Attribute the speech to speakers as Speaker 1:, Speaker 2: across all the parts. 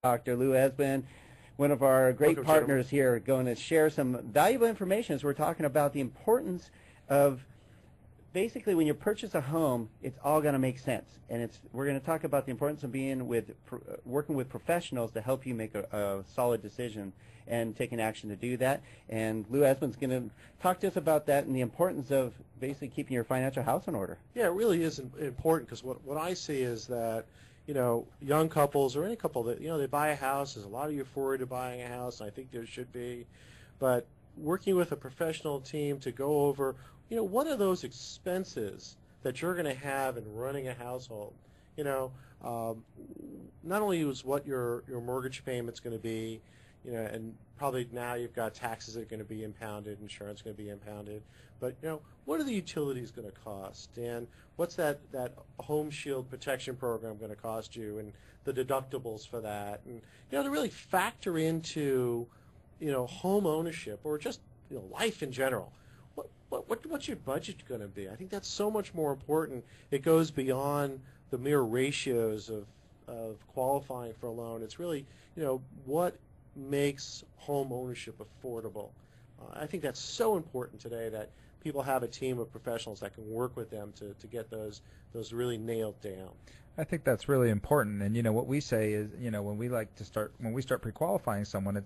Speaker 1: Dr. Lou Esbin, one of our great
Speaker 2: Welcome,
Speaker 1: partners here, going to share some valuable information as we're talking about the importance of basically when you purchase a home, it's all going to make sense. And we're going to talk about the importance of being working with professionals to help you make a solid decision and taking action to do that. And Lou Esbin's going to talk to us about that and the importance of basically keeping your financial house in order.
Speaker 2: Yeah, it really is important because what I see is that, young couples or any couple that, they buy a house. There's a lot of euphoria to buying a house, and I think there should be. But working with a professional team to go over, what are those expenses that you're going to have in running a household? Not only is what your mortgage payment's going to be, and probably now you've got taxes that are going to be impounded, insurance going to be impounded, but what are the utilities going to cost, and what's that home shield protection program going to cost you, and the deductibles for that, and to really factor into home ownership or just life in general. What's your budget going to be? I think that's so much more important. It goes beyond the mere ratios of qualifying for a loan. It's really what makes home ownership affordable. I think that's so important today that people have a team of professionals that can work with them to get those really nailed down.
Speaker 3: I think that's really important. And what we say is, when we start pre-qualifying someone,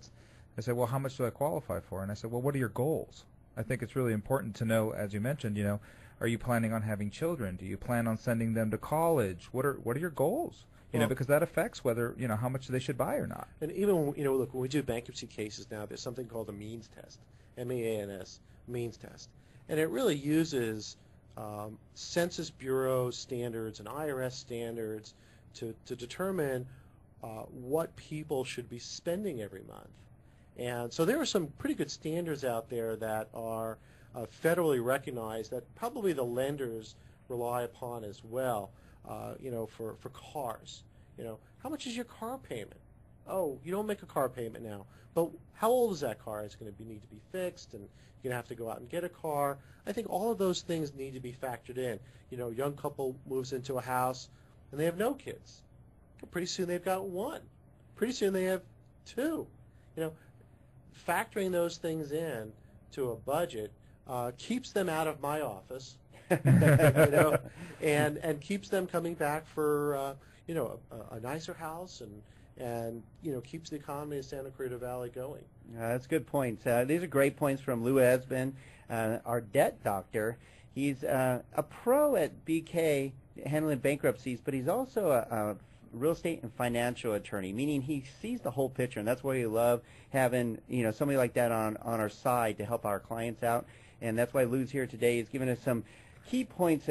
Speaker 3: I say, well, how much do I qualify for? And I said, well, what are your goals? I think it's really important to know, as you mentioned, are you planning on having children? Do you plan on sending them to college? What are your goals? Because that affects whether, how much they should buy or not.
Speaker 2: And even, look, when we do bankruptcy cases now, there's something called a means test, M-E-A-N-S, means test. And it really uses Census Bureau standards and IRS standards to determine what people should be spending every month. And so there are some pretty good standards out there that are federally recognized that probably the lenders rely upon as well. For cars. How much is your car payment? Oh, you don't make a car payment now. But how old is that car? It's going to need to be fixed, and you're going to have to go out and get a car. I think all of those things need to be factored in. Young couple moves into a house, and they have no kids. Pretty soon they've got one. Pretty soon they have two. Factoring those things in to a budget keeps them out of my office. And keeps them coming back for a nicer house and keeps the economy of Santa Cruz Valley going.
Speaker 1: That's good points. These are great points from Lou Esbin, our debt doctor. He's a pro at BK handling bankruptcies, but he's also a real estate and financial attorney, meaning he sees the whole picture, and that's why we love having somebody like that on our side to help our clients out. And that's why Lou's here today. He's giving us some key points